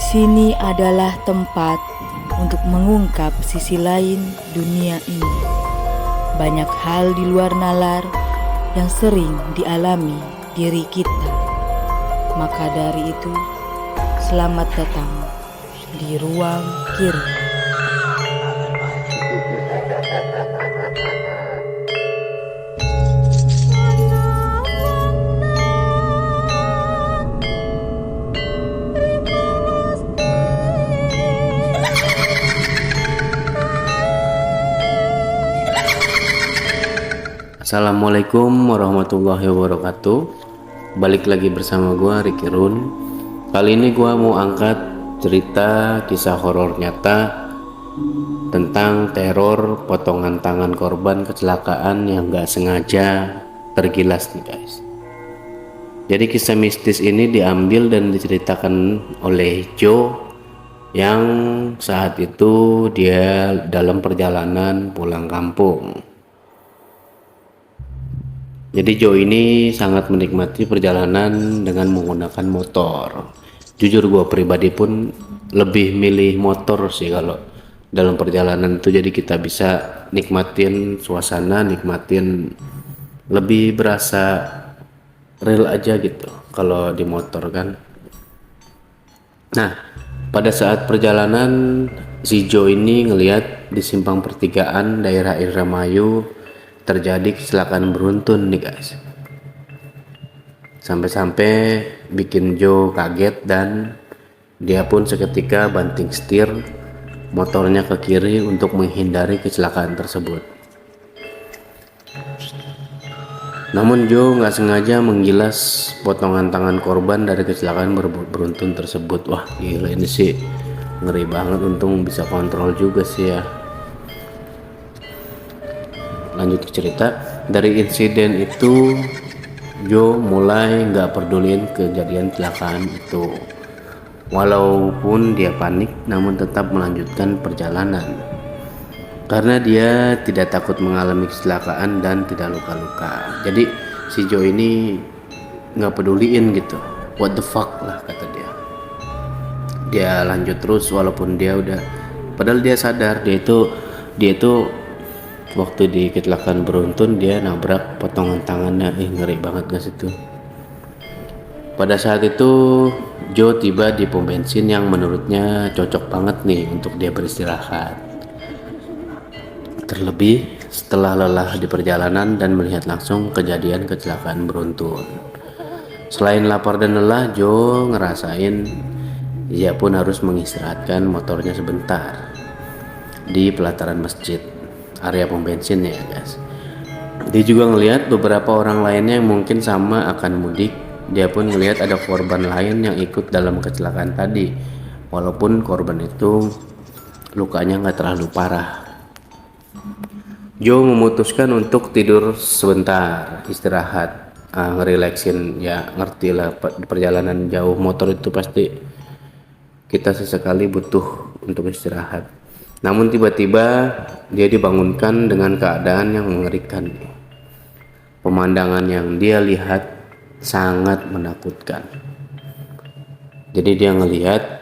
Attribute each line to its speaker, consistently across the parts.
Speaker 1: sini adalah tempat untuk mengungkap sisi lain dunia ini. Banyak hal di luar nalar yang sering dialami diri kita. Maka dari itu, selamat datang di ruang kiri.
Speaker 2: Assalamualaikum warahmatullahi wabarakatuh. Balik lagi bersama gua Ricky Run. Kali ini gua mau angkat cerita kisah horor nyata tentang teror potongan tangan korban kecelakaan yang gak sengaja tergilas nih guys. Jadi kisah mistis ini diambil dan diceritakan oleh Joe yang saat itu dia dalam perjalanan pulang kampung. Jadi Joe ini sangat menikmati perjalanan dengan menggunakan motor. Jujur gue pribadi pun lebih milih motor sih kalau dalam perjalanan itu. Jadi kita bisa nikmatin suasana, nikmatin lebih berasa real aja gitu kalau di motor kan. Nah, pada saat perjalanan si Joe ini ngelihat di simpang pertigaan daerah Indramayu terjadi kecelakaan beruntun nih guys. Sampai-sampai bikin Joe kaget dan dia pun seketika banting setir motornya ke kiri untuk menghindari kecelakaan tersebut. Namun Joe nggak sengaja menggilas potongan tangan korban dari kecelakaan beruntun tersebut. Wah gila, ini sih ngeri banget, untung bisa kontrol juga sih ya. Lanjut ke cerita. Dari insiden itu Joe mulai nggak peduliin kejadian kecelakaan itu. Walaupun dia panik, namun tetap melanjutkan perjalanan karena dia tidak takut mengalami kecelakaan dan tidak luka-luka. Jadi si Joe ini nggak peduliin gitu, what the fuck lah kata dia. Dia lanjut terus walaupun dia udah, padahal dia sadar dia itu waktu di kecelakaan beruntun dia nabrak potongan tangannya. Ngeri banget guys itu. Pada saat itu Joe tiba di pom bensin yang menurutnya cocok banget nih untuk dia beristirahat. Terlebih setelah lelah di perjalanan dan melihat langsung kejadian kecelakaan beruntun. Selain lapar dan lelah, Joe ngerasain ia pun harus mengistirahatkan motornya sebentar di pelataran masjid, area pom bensin ya guys. Dia juga ngelihat beberapa orang lainnya yang mungkin sama akan mudik. Dia pun ngelihat ada korban lain yang ikut dalam kecelakaan tadi, walaupun korban itu lukanya nggak terlalu parah. Joe memutuskan untuk tidur sebentar, istirahat, ngerelaksin ya, ngerti lah perjalanan jauh motor itu pasti kita sesekali butuh untuk istirahat. Namun tiba-tiba dia dibangunkan dengan keadaan yang mengerikan. Pemandangan yang dia lihat sangat menakutkan. Jadi dia ngelihat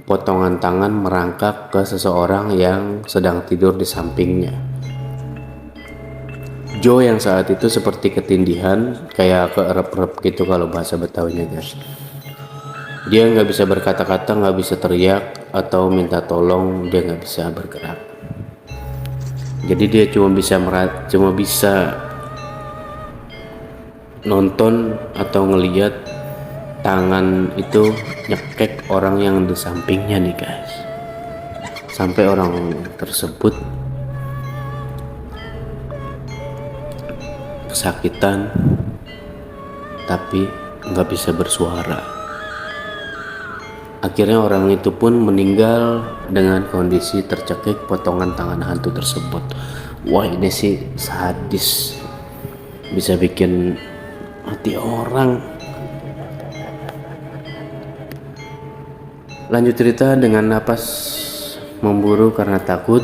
Speaker 2: potongan tangan merangkak ke seseorang yang sedang tidur di sampingnya. Joe yang saat itu seperti ketindihan, kayak keerep-erep gitu kalau bahasa Betawinya guys. Dia nggak bisa berkata-kata, nggak bisa teriak atau minta tolong, dia nggak bisa bergerak. Jadi dia cuma bisa nonton atau ngeliat tangan itu nyekek orang yang di sampingnya nih guys. Sampai orang tersebut kesakitan tapi nggak bisa bersuara. Akhirnya orang itu pun meninggal dengan kondisi tercekik potongan tangan hantu tersebut. Wah ini sih sadis, bisa bikin hati orang. Lanjut cerita. Dengan napas memburu karena takut,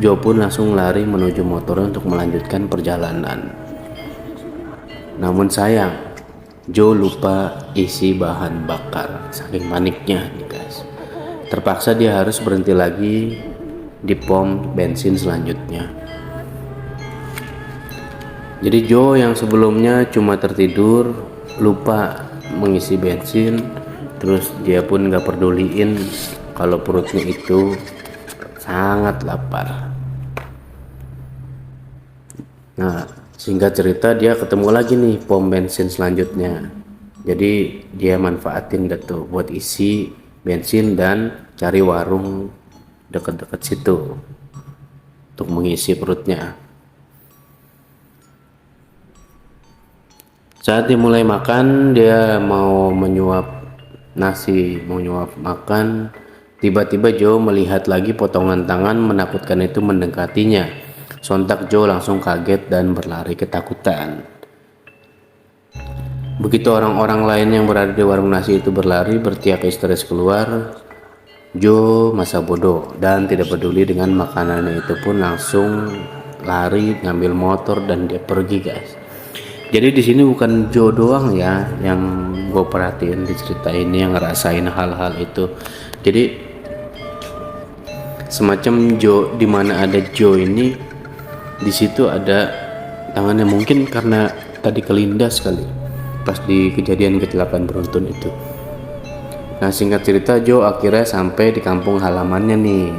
Speaker 2: Joe pun langsung lari menuju motornya untuk melanjutkan perjalanan. Namun sayang, Joe lupa isi bahan bakar saking paniknya nih guys. Terpaksa dia harus berhenti lagi di pom bensin selanjutnya. Jadi Joe yang sebelumnya cuma tertidur, lupa mengisi bensin, terus dia pun gak peduliin kalau perutnya itu sangat lapar. Nah, singkat cerita dia ketemu lagi nih pom bensin selanjutnya. Jadi dia manfaatin tuh buat isi bensin dan cari warung deket-deket situ untuk mengisi perutnya. Saat dia mulai makan, dia mau menyuap nasi, mau nyuap makan. Tiba-tiba Joe melihat lagi potongan tangan menakutkan itu mendekatinya. Sontak Joe langsung kaget dan berlari ketakutan. Begitu orang-orang lain yang berada di warung nasi itu berlari berteriak histeris keluar, Joe masa bodoh dan tidak peduli dengan makanannya itu pun langsung lari ngambil motor dan dia pergi, guys. Jadi di sini bukan Joe doang ya yang gue perhatiin di cerita ini yang ngerasain hal-hal itu. Jadi semacam Joe, di mana ada Joe ini, di situ ada tangannya, mungkin karena tadi kelindas kali pas di kejadian kecelakaan beruntun itu. Nah, singkat cerita Joe akhirnya sampai di kampung halamannya nih.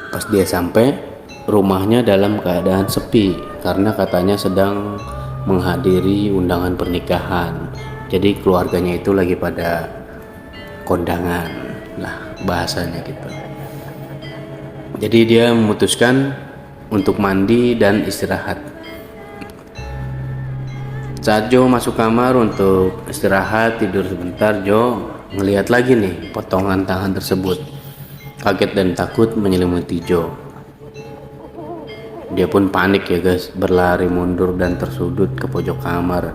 Speaker 2: Pas dia sampai, rumahnya dalam keadaan sepi karena katanya sedang menghadiri undangan pernikahan. Jadi keluarganya itu lagi pada kondangan lah bahasanya gitu. Jadi dia memutuskan untuk mandi dan istirahat. Saat Joe masuk kamar untuk istirahat tidur sebentar, Joe ngelihat lagi nih potongan tangan tersebut. Kaget dan takut menyelimuti Joe. Dia pun panik ya guys, berlari mundur dan tersudut ke pojok kamar,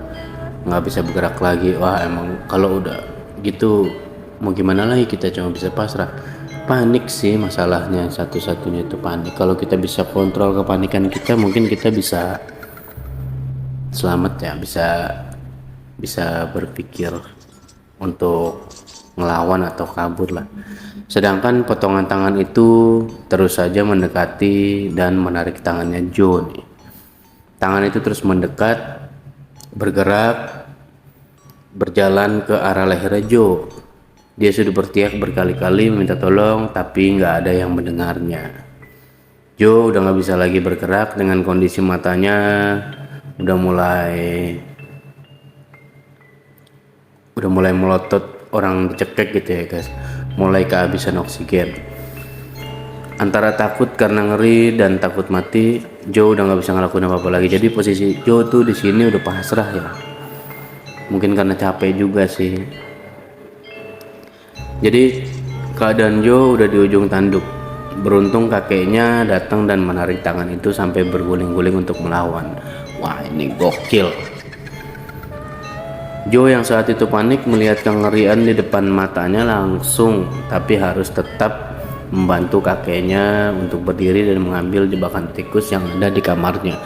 Speaker 2: nggak bisa bergerak lagi. Wah, emang kalau udah gitu mau gimana lagi, kita cuma bisa pasrah. Panik sih masalahnya, satu-satunya itu panik. Kalau kita bisa kontrol kepanikan kita, mungkin kita bisa selamat ya, bisa berpikir untuk ngelawan atau kabur lah. Sedangkan potongan tangan itu terus saja mendekati dan menarik tangannya Joe nih. Tangan itu terus mendekat, bergerak, berjalan ke arah lehernya Joe. Dia sudah berteriak berkali-kali meminta tolong, tapi nggak ada yang mendengarnya. Joe udah nggak bisa lagi bergerak dengan kondisi matanya udah mulai melotot orang dicekek gitu ya guys, mulai kehabisan oksigen. Antara takut karena ngeri dan takut mati, Joe udah nggak bisa ngelakuin apa-apa lagi. Jadi posisi Joe tuh di sini udah pasrah ya, mungkin karena capek juga sih. Jadi keadaan Joe udah di ujung tanduk. Beruntung kakeknya datang dan menarik tangan itu sampai berguling-guling untuk melawan. Wah, ini gokil. Joe yang saat itu panik melihat kengerian di depan matanya langsung, tapi harus tetap membantu kakeknya untuk berdiri dan mengambil jebakan tikus yang ada di kamarnya.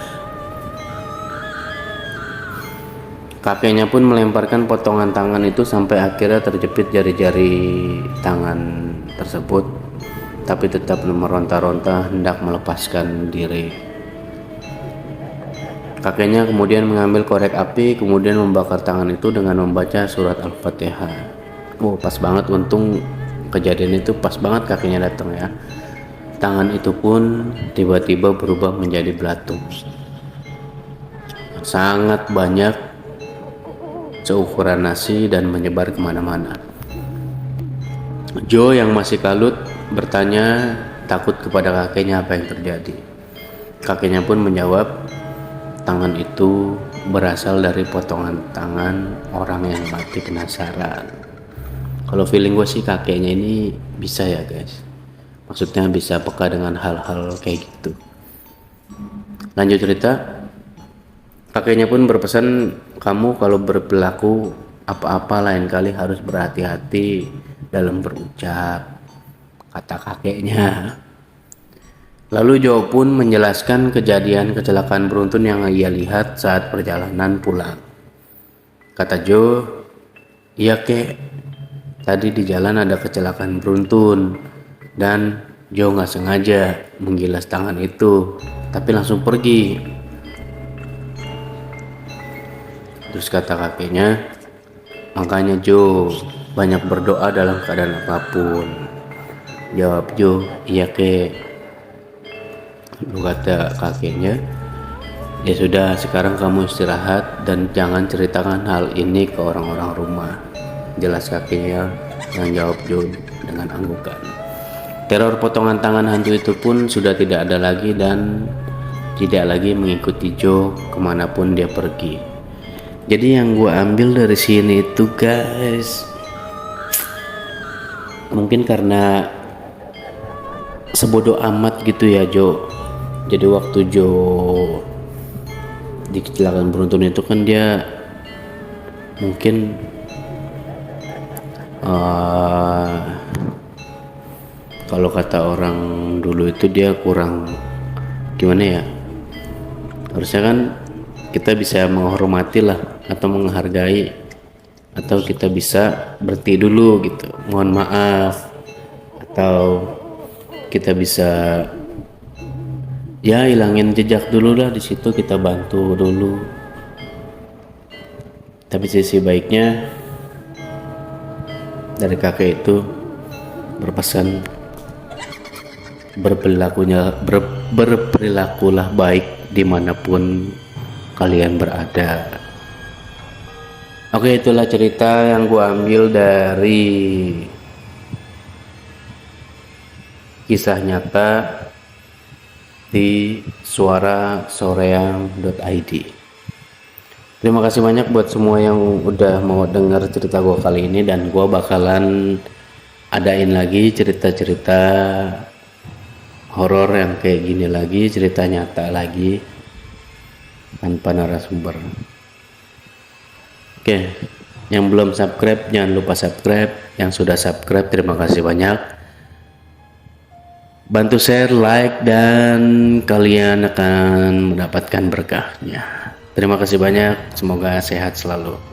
Speaker 2: Kakeknya pun melemparkan potongan tangan itu sampai akhirnya terjepit jari-jari tangan tersebut, tapi tetap meronta-ronta hendak melepaskan diri. Kakeknya kemudian mengambil korek api, kemudian membakar tangan itu dengan membaca surat Al-Fatihah. Oh, pas banget, untung kejadian itu pas banget kakeknya datang ya. Tangan itu pun tiba-tiba berubah menjadi belatung. Sangat banyak, seukuran nasi dan menyebar kemana-mana. Joe yang masih kalut bertanya takut kepada kakeknya apa yang terjadi. Kakeknya pun menjawab, tangan itu berasal dari potongan tangan orang yang mati penasaran. Kalau feeling gue sih kakeknya ini bisa ya guys, maksudnya bisa peka dengan hal-hal kayak gitu. Lanjut cerita, kakeknya pun berpesan, kamu kalau berperilaku apa-apa lain kali harus berhati-hati dalam berucap, kata kakeknya. Lalu Joe pun menjelaskan kejadian kecelakaan beruntun yang ia lihat saat perjalanan pulang. Kata Joe, iya kek, tadi di jalan ada kecelakaan beruntun dan Joe nggak sengaja menggilas tangan itu, tapi langsung pergi. Terus kata kakeknya, makanya Joe banyak berdoa dalam keadaan apapun. Jawab Joe, iya kek. Lalu kata kakeknya, ya sudah, sekarang kamu istirahat dan jangan ceritakan hal ini ke orang-orang rumah. Jelas kakeknya yang jawab Joe dengan anggukan. Teror potongan tangan hantu itu pun sudah tidak ada lagi dan tidak lagi mengikuti Joe kemanapun dia pergi. Jadi yang gue ambil dari sini itu guys, mungkin karena sebodoh amat gitu ya Joe. Jadi waktu Joe di kecelakaan beruntun itu kan dia mungkin kalau kata orang dulu itu dia kurang gimana ya, harusnya kan kita bisa menghormati lah atau menghargai, atau kita bisa berhenti dulu gitu, mohon maaf, atau kita bisa ya hilangin jejak dulu lah, di situ kita bantu dulu. Tapi sisi baiknya dari kakek itu berpesan berperilakulah baik dimanapun kalian berada. Oke, itulah cerita yang gue ambil dari kisah nyata di suarasoreang.id. Terima kasih banyak buat semua yang udah mau dengar cerita gue kali ini, dan gue bakalan adain lagi cerita-cerita horor yang kayak gini lagi, cerita nyata lagi tanpa narasumber. Oke, yang belum subscribe jangan lupa subscribe, yang sudah subscribe terima kasih banyak. Bantu share, like, dan kalian akan mendapatkan berkahnya. Terima kasih banyak, semoga sehat selalu.